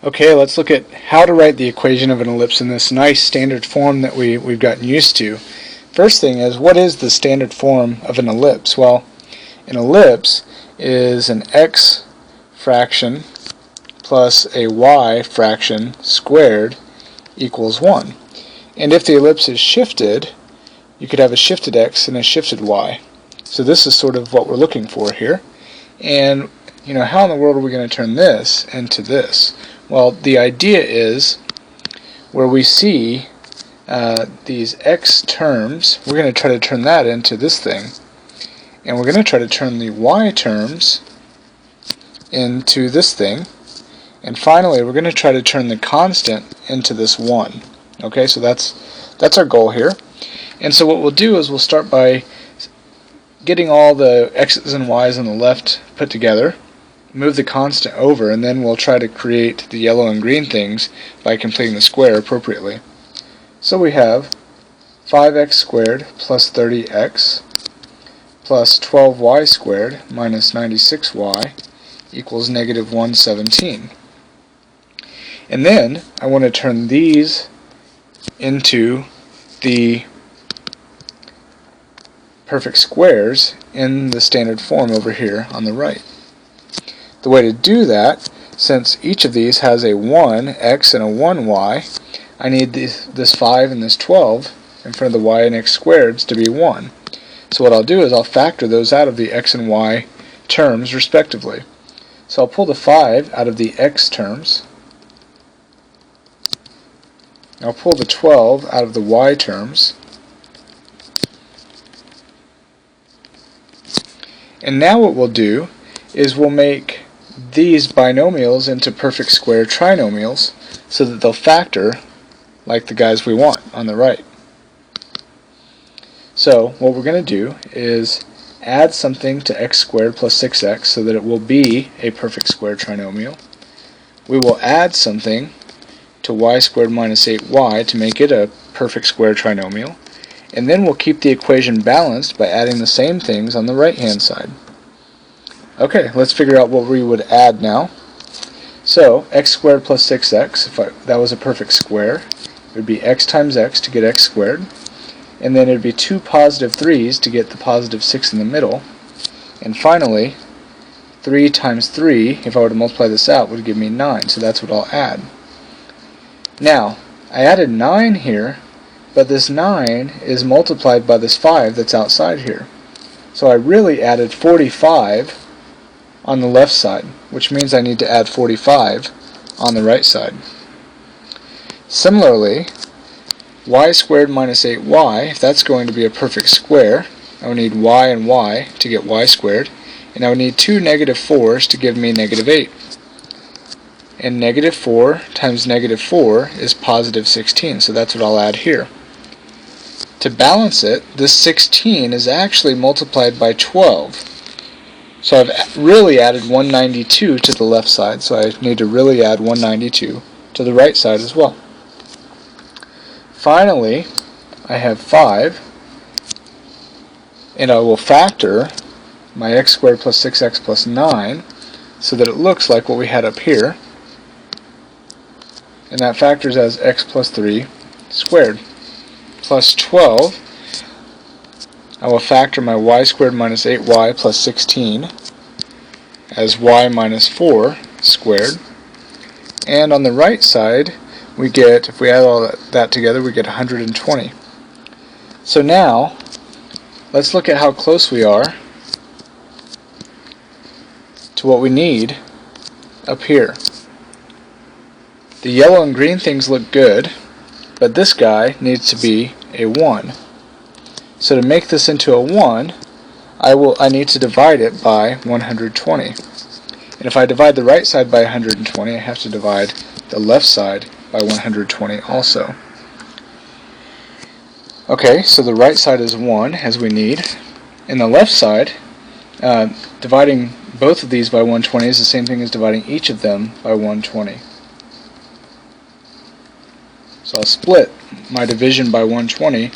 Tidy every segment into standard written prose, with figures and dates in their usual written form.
Okay, let's look at how to write the equation of an ellipse in this nice standard form that we've gotten used to. First thing is, what is the standard form of an ellipse? Well, an ellipse is an x fraction plus a y fraction squared equals 1. And if the ellipse is shifted, you could have a shifted x and a shifted y. So this is sort of what we're looking for here. And how in the world are we going to turn this into this? Well, the idea is where we see these x terms, we're going to try to turn that into this thing. And we're going to try to turn the y terms into this thing. And finally, we're going to try to turn the constant into this 1. Okay, so that's our goal here. And so what we'll do is we'll start by getting all the x's and y's on the left put together, move the constant over, and then we'll try to create the yellow and green things by completing the square appropriately. So we have 5x squared plus 30x plus 12y squared minus 96y equals negative 117. And then I want to turn these into the perfect squares in the standard form over here on the right. The way to do that, since each of these has a 1x and a 1y, I need this 5 and this 12 in front of the y and x squareds to be 1. So what I'll do is I'll factor those out of the x and y terms respectively. So I'll pull the 5 out of the x terms. I'll pull the 12 out of the y terms. And now what we'll do is we'll make these binomials into perfect square trinomials so that they'll factor like the guys we want on the right. So what we're going to do is add something to x squared plus 6x so that it will be a perfect square trinomial. We will add something to y squared minus 8y to make it a perfect square trinomial. And then we'll keep the equation balanced by adding the same things on the right hand side. Okay, let's figure out what we would add now. So x squared plus 6x, if that was a perfect square, it would be x times x to get x squared. And then it would be 2 positive 3's to get the positive 6 in the middle. And finally, 3 times 3, if I were to multiply this out, would give me 9. So that's what I'll add. Now, I added 9 here, but this 9 is multiplied by this 5 that's outside here. So I really added 45 on the left side, which means I need to add 45 on the right side. Similarly, y squared minus 8y, if that's going to be a perfect square, I would need y and y to get y squared, and I would need 2 negative 4's to give me negative 8. And negative 4 times negative 4 is positive 16, so that's what I'll add here. To balance it, this 16 is actually multiplied by 12. So I've really added 192 to the left side, so I need to really add 192 to the right side as well. Finally, I have 5, and I will factor my x squared plus 6x plus 9 so that it looks like what we had up here, and that factors as x plus 3 squared. Plus 12, I will factor my y squared minus 8y plus 16 as y minus 4 squared. And on the right side, we get, if we add all that together, we get 120. So now, let's look at how close we are to what we need up here. The yellow and green things look good, but this guy needs to be a 1. So to make this into a 1, I need to divide it by 120. And if I divide the right side by 120, I have to divide the left side by 120 also. Okay, so the right side is 1, as we need. And the left side, dividing both of these by 120 is the same thing as dividing each of them by 120. So I'll split my division by 120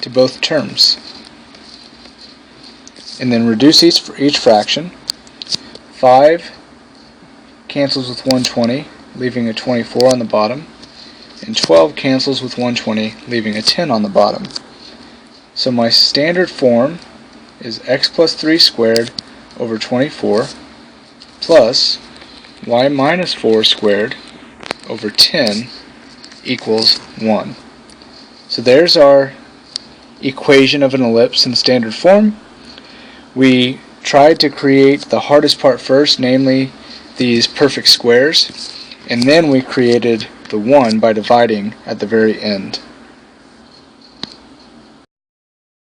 to both terms. And then reduce each fraction. 5 cancels with 120, leaving a 24 on the bottom, and 12 cancels with 120, leaving a 10 on the bottom. So my standard form is x plus 3 squared over 24 plus y minus 4 squared over 10 equals 1. So there's our equation of an ellipse in standard form. We tried to create the hardest part first, namely these perfect squares, and then we created the 1 by dividing at the very end.